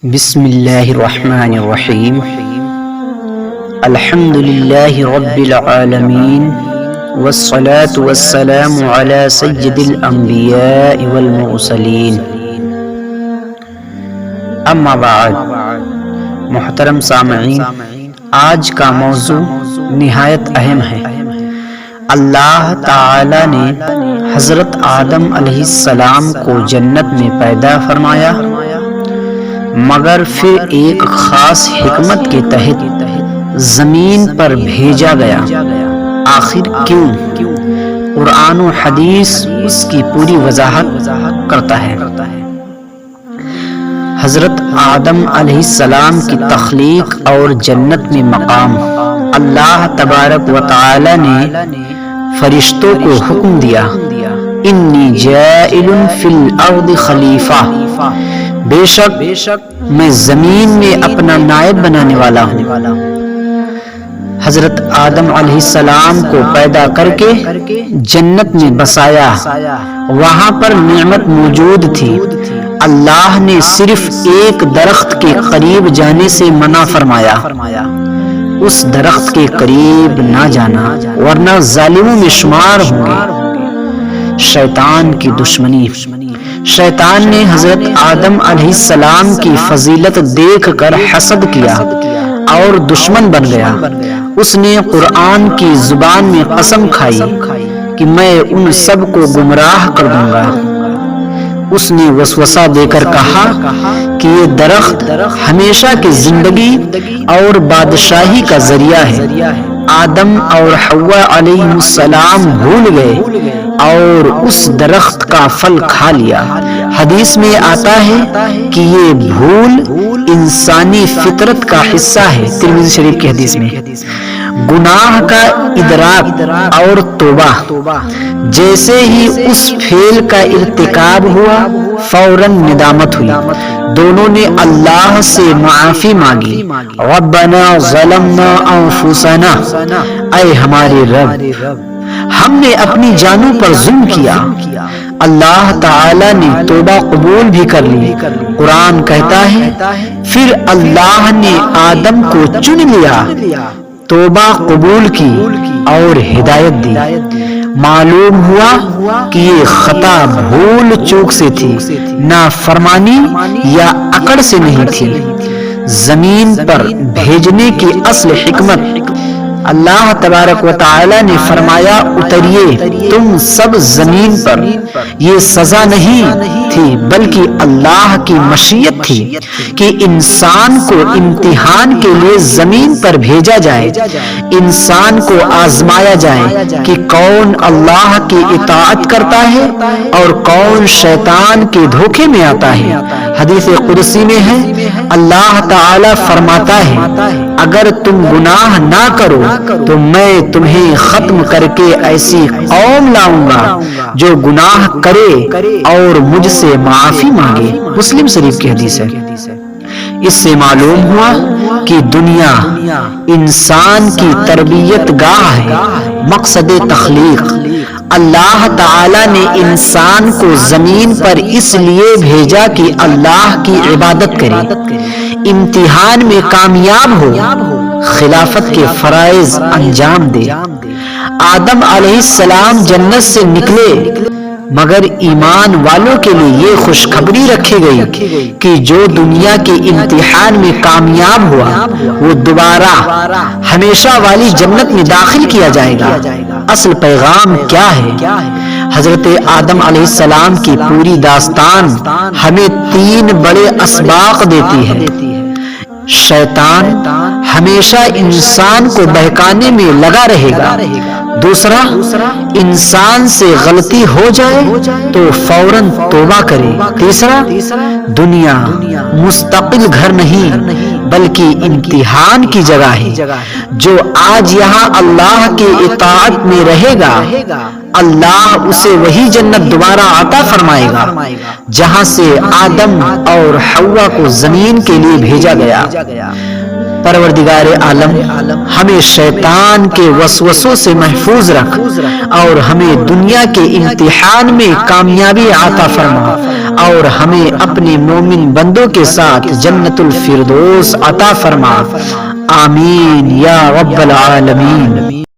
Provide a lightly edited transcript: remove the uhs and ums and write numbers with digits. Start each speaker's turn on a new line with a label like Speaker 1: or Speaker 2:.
Speaker 1: بسم اللہ الرحمن الرحیم الحمد للہ رب العالمین والصلاة والسلام علی سید الانبیاء والمرسلین اما بعد۔ محترم سامعین، آج کا موضوع نہایت اہم ہے۔ اللہ تعالی نے حضرت آدم علیہ السلام کو جنت میں پیدا فرمایا، مگر پھر ایک خاص حکمت کے تحت زمین پر بھیجا گیا۔ آخر کیوں؟ قرآن و حدیث اس کی پوری وضاحت کرتا ہے۔ حضرت آدم علیہ السلام کی تخلیق اور جنت میں مقام۔ اللہ تبارک و تعالی نے فرشتوں کو حکم دیا، انی جاعل فی الارض خلیفہ، بے شک میں زمین میں اپنا نائب بنانے والا ہوں۔ حضرت آدم علیہ السلام کو پیدا کر کے جنت میں بسایا، وہاں پر نعمت موجود تھی۔ اللہ نے صرف ایک درخت کے قریب جانے سے منع فرمایا، اس درخت کے قریب نہ جانا ورنہ ظالموں میں شمار ہوں گے۔ شیطان کی دشمنی۔ شیطان نے حضرت آدم علیہ السلام کی فضیلت دیکھ کر حسد کیا اور دشمن بن گیا۔ اس نے قرآن کی زبان میں قسم کھائی کہ میں ان سب کو گمراہ کر دوں گا۔ اس نے وسوسہ دے کر کہا کہ یہ درخت ہمیشہ کی زندگی اور بادشاہی کا ذریعہ ہے۔ آدم اور حوا علیہ السلام بھول گئے اور اس درخت کا پھل کھا لیا۔ حدیث میں آتا ہے کہ یہ بھول انسانی فطرت کا حصہ ہے۔ ترمذی شریف کی حدیث میں گناہ کا ادراک اور توبہ، جیسے ہی اس فعل کا ارتکاب ہوا فوراً ندامت ہوئی۔ دونوں نے اللہ سے معافی مانگی، ربنا ظلمنا انفسنا، اے ہمارے رب ہم نے اپنی جانوں پر ظلم کیا۔ اللہ تعالی نے توبہ قبول بھی کر لی۔ قرآن کہتا ہے پھر اللہ نے آدم کو چن لیا، توبہ قبول کی اور ہدایت دی۔ معلوم ہوا کہ یہ خطا بھول چوک سے تھی، نافرمانی یا اکڑ سے نہیں تھی۔ زمین پر بھیجنے کی اصل حکمت، اللہ تبارک و تعالی نے فرمایا اتریے تم سب زمین پر۔ یہ سزا نہیں تھی بلکہ اللہ کی مشیت تھی کہ انسان کو امتحان کے لیے زمین پر بھیجا جائے، انسان کو آزمایا جائے کہ کون اللہ کی اطاعت کرتا ہے اور کون شیطان کے دھوکے میں آتا ہے۔ حدیث قدسی میں ہے، اللہ تعالی فرماتا ہے اگر تم گناہ نہ کرو تو میں تمہیں ختم کر کے ایسی قوم لاؤں گا جو گناہ کرے اور مجھ سے معافی مانگے۔ مسلم شریف کی حدیث ہے۔ اس سے معلوم ہوا کہ دنیا انسان کی تربیت گاہ ہے، مقصد تخلیق۔ اللہ تعالی نے انسان کو زمین پر اس لیے بھیجا کہ اللہ کی عبادت کرے، امتحان میں کامیاب ہو، خلافت کے فرائض انجام دے۔ آدم علیہ السلام جنت سے نکلے، مگر ایمان والوں کے لیے یہ خوشخبری رکھی گئی کہ جو دنیا کے امتحان میں کامیاب ہوا وہ دوبارہ ہمیشہ والی جنت میں داخل کیا جائے گا۔ اصل پیغام کیا ہے؟ حضرت آدم علیہ السلام کی پوری داستان ہمیں تین بڑے اسباق دیتی ہے۔ شیطان ہمیشہ انسان کو بہکانے میں لگا رہے گا۔ دوسرا، انسان سے غلطی ہو جائے تو فوراً توبہ کرے۔ تیسرا، دنیا مستقل گھر نہیں بلکہ امتحان کی جگہ ہے۔ جو آج یہاں اللہ کی اطاعت میں رہے گا، اللہ اسے وہی جنت دوبارہ عطا فرمائے گا جہاں سے آدم اور حوا کو زمین کے لیے بھیجا گیا۔ پروردگار عالم ہمیں شیطان کے وسوسوں سے محفوظ رکھ اور ہمیں دنیا کے امتحان میں کامیابی عطا فرما اور ہمیں اپنے مومن بندوں کے ساتھ جنت الفردوس عطا فرما، آمین یا رب العالمین۔